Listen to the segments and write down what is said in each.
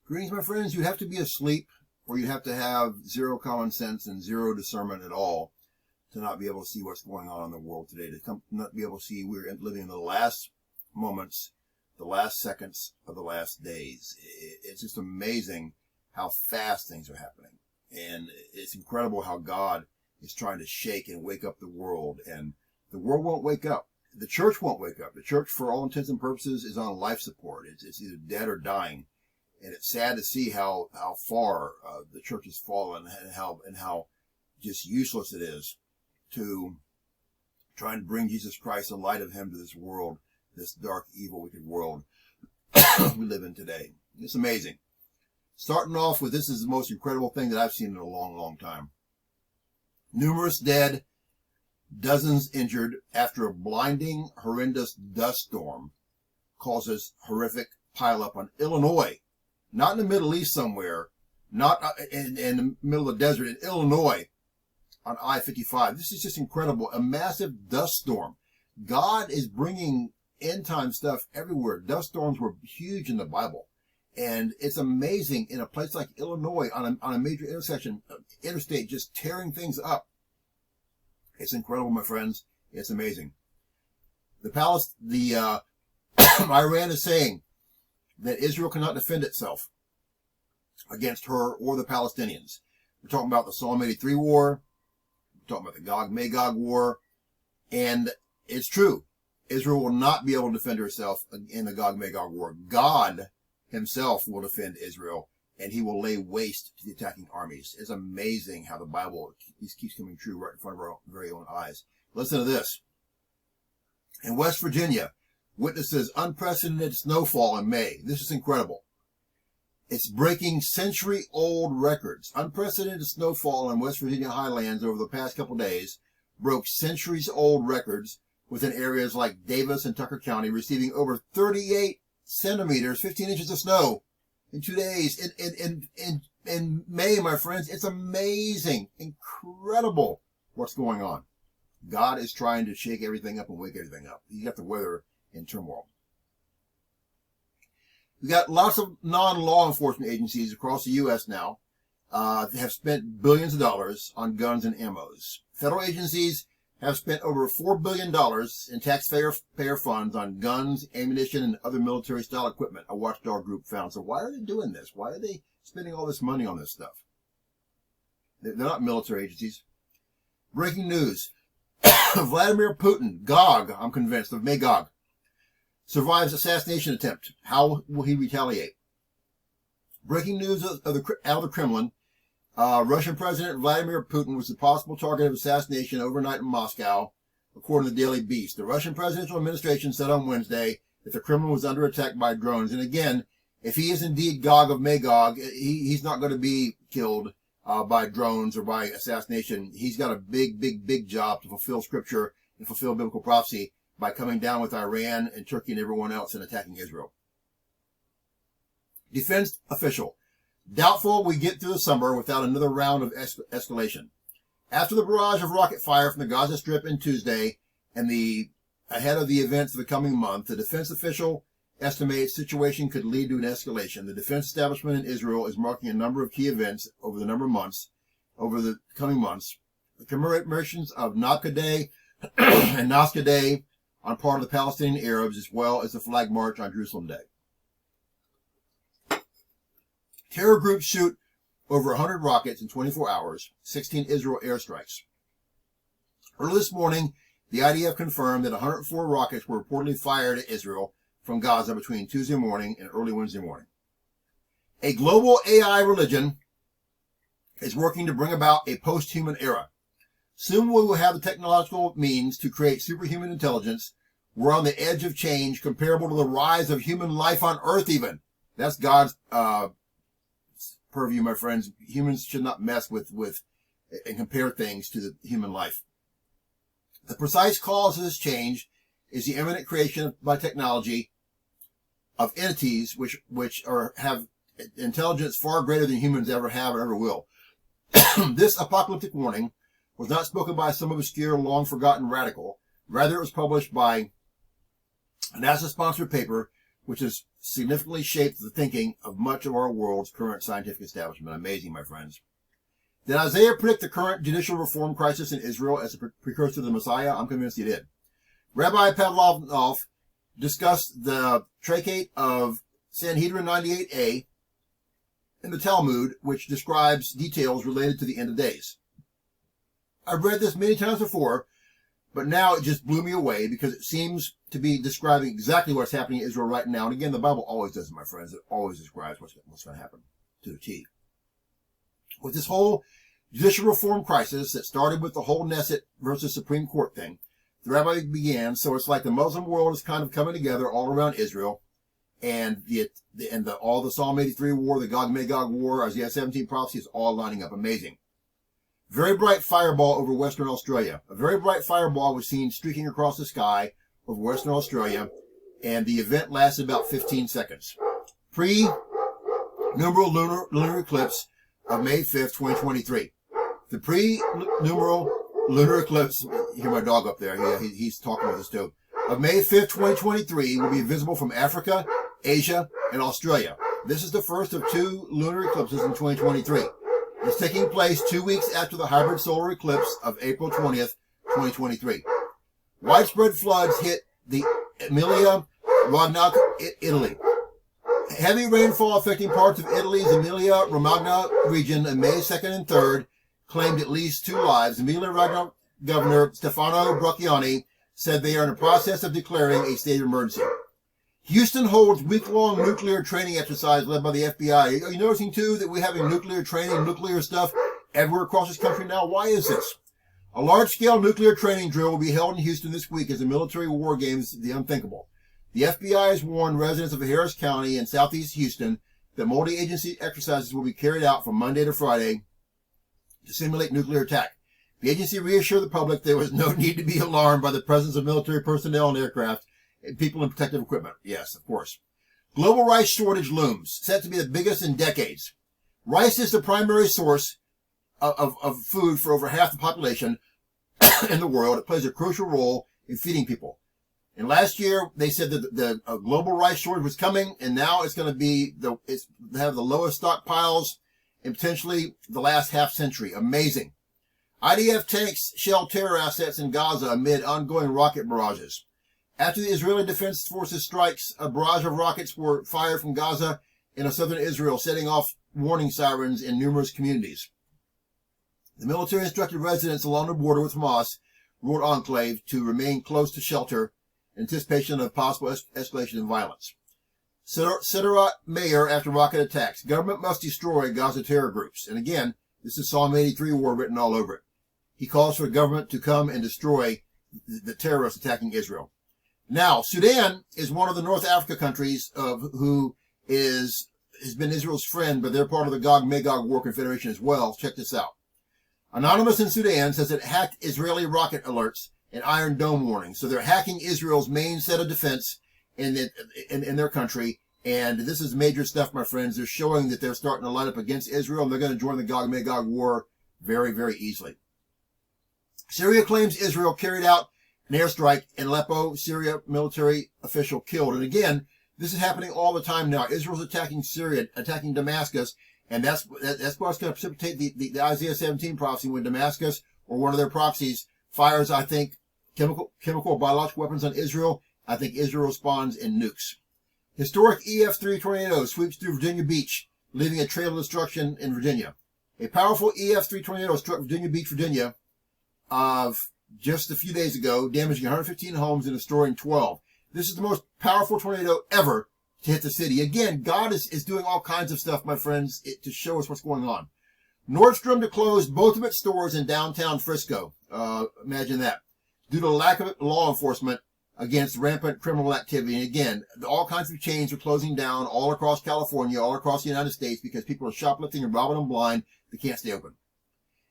Greetings, my friends. You have to be asleep, or you have to have zero common sense and zero discernment at all to not be able to see what's going on in the world today, to not be able to see we're living in the last moments, the last seconds of the last days. It's just amazing how fast things are happening. And it's incredible how God is trying to shake and wake up the world. And the world won't wake up. The church won't wake up. The church, for all intents and purposes, is on life support. It's either dead or dying. And it's sad to see how far the church has fallen and how just useless it is to try and bring Jesus Christ, the light of him, to this world, this dark, evil, wicked world we live in today. It's amazing. Starting off with, this is the most incredible thing that I've seen in a long, long time. Numerous dead, dozens injured after a blinding, horrendous dust storm causes horrific pileup on Illinois. Not in the Middle East somewhere, not in the middle of the desert, in Illinois on I-55. This is just incredible. A massive dust storm. God is bringing end-time stuff everywhere. Dust storms were huge in the Bible. And it's amazing in a place like Illinois on a major intersection, interstate, just tearing things up. It's incredible, my friends. It's amazing. Iran is saying that Israel cannot defend itself against her or the Palestinians. We're talking about the Psalm 83 war. We're talking about the Gog-Magog war. And it's true. Israel will not be able to defend herself in the Gog-Magog war. God himself will defend Israel, and he will lay waste to the attacking armies. It's amazing how the Bible keeps coming true right in front of our very own eyes. Listen to this. In West Virginia, witnesses unprecedented snowfall in May. This is incredible. It's breaking century-old records. Unprecedented snowfall in West Virginia highlands over the past couple days broke centuries-old records within areas like Davis and Tucker County, receiving over 38 centimeters, 15 inches of snow in 2 days. In May, my friends, it's amazing, incredible what's going on. God is trying to shake everything up and wake everything up. You got the weather in turmoil. We've got lots of non-law enforcement agencies across the U.S. now that have spent billions of dollars on guns and ammos. Federal agencies have spent over $4 billion in taxpayer funds on guns, ammunition, and other military-style equipment, a watchdog group found. So why are they doing this? Why are they spending all this money on this stuff? They're not military agencies. Breaking news. Vladimir Putin, Gog, I'm convinced, of Magog, survives assassination attempt. How will he retaliate? Breaking news out of the Kremlin. Russian President Vladimir Putin was the possible target of assassination overnight in Moscow, according to the Daily Beast. The Russian presidential administration said on Wednesday that the Kremlin was under attack by drones. And again, if he is indeed Gog of Magog, he's not going to be killed by drones or by assassination. He's got a big job to fulfill scripture and fulfill biblical prophecy by coming down with Iran and Turkey and everyone else and attacking Israel. Defense official. Doubtful we get through the summer without another round of escalation. After the barrage of rocket fire from the Gaza Strip on Tuesday and ahead of the events of the coming month, the defense official estimates the situation could lead to an escalation. The defense establishment in Israel is marking a number of key events over the coming months. The commemorations of Nakba Day and Nasca Day on part of the Palestinian Arabs, as well as the flag march on Jerusalem Day. Terror groups shoot over 100 rockets in 24 hours, 16 Israel airstrikes. Early this morning, the IDF confirmed that 104 rockets were reportedly fired at Israel from Gaza between Tuesday morning and early Wednesday morning. A global AI religion is working to bring about a post-human era. Soon we will have the technological means to create superhuman intelligence. We're on the edge of change comparable to the rise of human life on Earth even. That's God's purview, my friends. Humans should not mess with and compare things to the human life. The precise cause of this change is the imminent creation by technology of entities which have intelligence far greater than humans ever have or ever will. This apocalyptic warning was not spoken by some obscure, long-forgotten radical. Rather, it was published by a NASA-sponsored paper, which is significantly shaped the thinking of much of our world's current scientific establishment. Amazing, my friends. Did Isaiah predict the current judicial reform crisis in Israel as a precursor to the Messiah? I'm convinced he did. Rabbi Pavlovnov discussed the tractate of Sanhedrin 98a in the Talmud, which describes details related to the end of days. I've read this many times before, but now it just blew me away because it seems to be describing exactly what's happening in Israel right now. And again, the Bible always does it, my friends. It always describes what's going to happen to the T. With this whole judicial reform crisis that started with the whole Knesset versus Supreme Court thing, the rabbi began. So it's like the Muslim world is kind of coming together all around Israel, and all the Psalm 83 war, the Gog-Magog war, Isaiah 17 prophecy is all lining up. Amazing. Very bright fireball over Western Australia. A very bright fireball was seen streaking across the sky over Western Australia, and the event lasted about 15 seconds. Pre-numeral lunar eclipse of May 5th, 2023. The pre-numeral lunar eclipse, you hear my dog up there, he's talking with us too, of May 5th, 2023 will be visible from Africa, Asia, and Australia. This is the first of 2 lunar eclipses in 2023. It's taking place 2 weeks after the hybrid solar eclipse of April 20th, 2023. Widespread floods hit the Emilia-Romagna, Italy. Heavy rainfall affecting parts of Italy's Emilia-Romagna region on May 2nd and 3rd claimed at least 2 lives. Emilia-Romagna Governor Stefano Bracciani said they are in the process of declaring a state of emergency. Houston holds week-long nuclear training exercise led by the FBI. Are you noticing, too, that we're having nuclear training, nuclear stuff everywhere across this country now? Why is this? A large-scale nuclear training drill will be held in Houston this week as the military war games the unthinkable. The FBI has warned residents of Harris County and southeast Houston that multi-agency exercises will be carried out from Monday to Friday to simulate nuclear attack. The agency reassured the public there was no need to be alarmed by the presence of military personnel and aircraft and people in protective equipment. Yes, of course. Global rice shortage looms, set to be the biggest in decades. Rice is the primary source of food for over half the population in the world. It plays a crucial role in feeding people. And last year, they said that the global rice shortage was coming, and now it's going to be have the lowest stockpiles in potentially the last half century. Amazing. IDF tanks shell terror assets in Gaza amid ongoing rocket barrages. After the Israeli Defense Forces strikes, a barrage of rockets were fired from Gaza into southern Israel, setting off warning sirens in numerous communities. The military instructed residents along the border with Hamas, rural enclave, to remain close to shelter in anticipation of possible escalation in violence. Sderot mayor after rocket attacks. Government must destroy Gaza terror groups. And again, this is Psalm 83 war written all over it. He calls for the government to come and destroy the terrorists attacking Israel. Now, Sudan is one of the North Africa countries who has been Israel's friend, but they're part of the Gog-Magog War Confederation as well. Check this out. Anonymous in Sudan says it hacked Israeli rocket alerts and Iron Dome warnings. So they're hacking Israel's main set of defense in their country. And this is major stuff, my friends. They're showing that they're starting to line up against Israel, and they're going to join the Gog-Magog War very, very easily. Syria claims Israel carried out an airstrike in Aleppo. Syria military official killed. And again, this is happening all the time now. Israel's attacking Syria, attacking Damascus, and that's what's going to precipitate the Isaiah 17 prophecy when Damascus or one of their proxies fires, I think, chemical or biological weapons on Israel. I think Israel responds in nukes. Historic EF-3 tornado sweeps through Virginia Beach, leaving a trail of destruction in Virginia. A powerful EF-3 tornado struck Virginia Beach, Virginia, of just a few days ago, damaging 115 homes and destroying 12. This is the most powerful tornado ever to hit the city. Again, God is doing all kinds of stuff, my friends, to show us what's going on. Nordstrom to close both of its stores in downtown Frisco. Imagine that. Due to lack of law enforcement against rampant criminal activity. And again, all kinds of chains are closing down all across California, all across the United States, because people are shoplifting and robbing them blind. They can't stay open.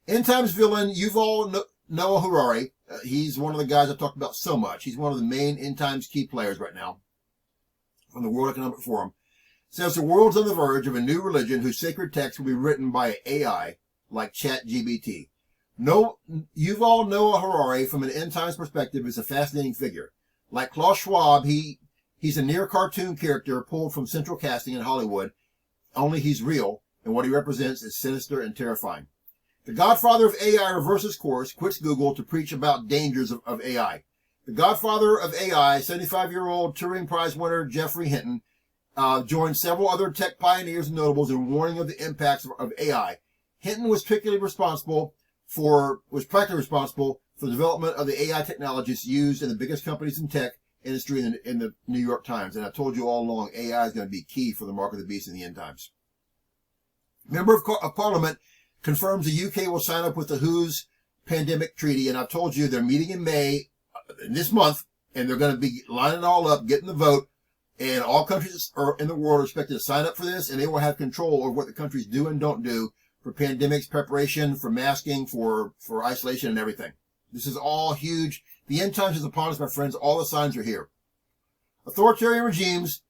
End times villain Yuval Noah Harari. He's one of the guys I've talked about so much. He's one of the main end times key players right now from the World Economic Forum. Says the world's on the verge of a new religion whose sacred text will be written by AI like ChatGPT. Yuval Noah Harari, from an end times perspective, is a fascinating figure. Like Klaus Schwab, he He's a near cartoon character pulled from central casting in Hollywood, only he's real, and what he represents is sinister and terrifying. The godfather of AI reverses course, quits Google to preach about dangers of AI. The godfather of AI, 75-year-old Turing Prize winner Geoffrey Hinton, joined several other tech pioneers and notables in warning of the impacts of AI. Hinton was practically responsible for the development of the AI technologies used in the biggest companies in tech industry in the New York Times. And I told you all along, AI is going to be key for the mark of the beast in the end times. Member of Parliament confirms the UK will sign up with the WHO's pandemic treaty. And I've told you they're meeting in May, this month, and they're going to be lining it all up, getting the vote. And all countries in the world are expected to sign up for this, and they will have control over what the countries do and don't do for pandemics preparation, for masking, for isolation and everything. This is all huge. The end times is upon us, my friends. All the signs are here. Authoritarian regimes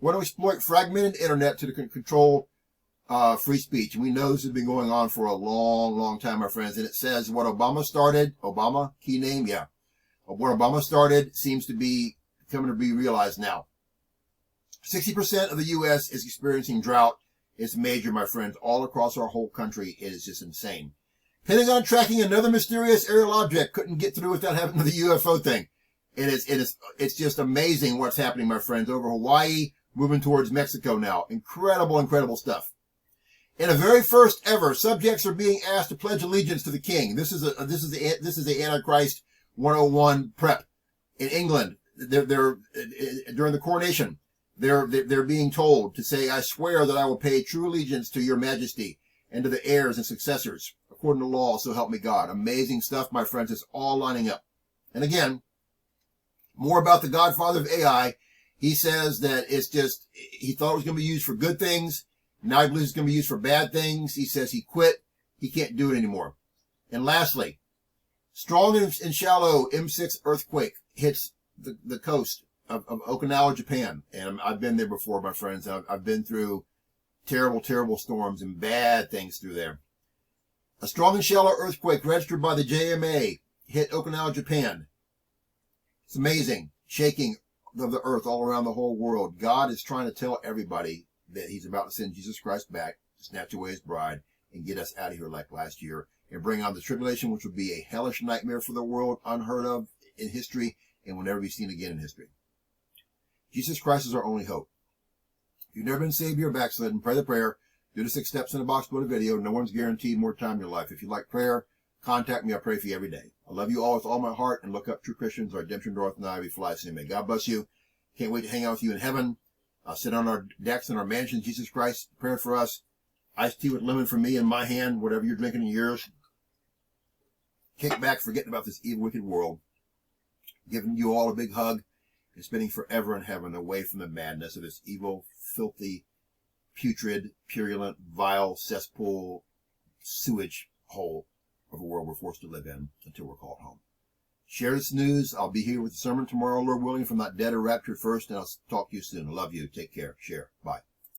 want to exploit fragmented internet to control free speech. And we know this has been going on for a long, long time, my friends. And it says what Obama started, Obama, key name, yeah. What Obama started seems to be coming to be realized now. 60% of the U.S. is experiencing drought. It's major, my friends, all across our whole country. It is just insane. Pentagon tracking another mysterious aerial object. Couldn't get through without having the UFO thing. It's just amazing what's happening, my friends, over Hawaii, moving towards Mexico now. Incredible, incredible stuff. In a very first ever, subjects are being asked to pledge allegiance to the king. This is the Antichrist 101 prep in England. They're during the coronation. They're being told to say, I swear that I will pay true allegiance to your majesty and to the heirs and successors, according to law, so help me God. Amazing stuff, my friends. It's all lining up. And again, more about the godfather of AI. He says that he thought it was going to be used for good things. Now he believes it's going to be used for bad things. He says he quit. He can't do it anymore. And lastly, strong and shallow M6 earthquake hits the coast of Okinawa, Japan. And I've been there before, my friends. I've been through terrible, terrible storms and bad things through there. A strong and shallow earthquake registered by the JMA hit Okinawa, Japan. It's amazing. Shaking of the earth all around the whole world. God is trying to tell everybody that he's about to send Jesus Christ back to snatch away his bride and get us out of here like last year and bring on the tribulation, which will be a hellish nightmare for the world, unheard of in history, and will never be seen again in history. Jesus Christ is our only hope. If you've never been saved, you're backslidden. Pray the prayer. Do the 6 steps in the box below the video. No one's guaranteed more time in your life. If you like prayer, contact me. I pray for you every day. I love you all with all my heart, and look up True Christians, our redemption draweth nigh before I sin. May God bless you. Can't wait to hang out with you in heaven. I'll sit on our decks in our mansion. Jesus Christ prepared for us. Iced tea with lemon for me in my hand, whatever you're drinking in yours. Kick back, forgetting about this evil, wicked world. Giving you all a big hug and spending forever in heaven away from the madness of this evil, filthy, putrid, purulent, vile cesspool, sewage hole of a world we're forced to live in until we're called home. Share this news. I'll be here with the sermon tomorrow, Lord willing, if I'm not dead or raptured first, and I'll talk to you soon. I love you. Take care. Share. Bye.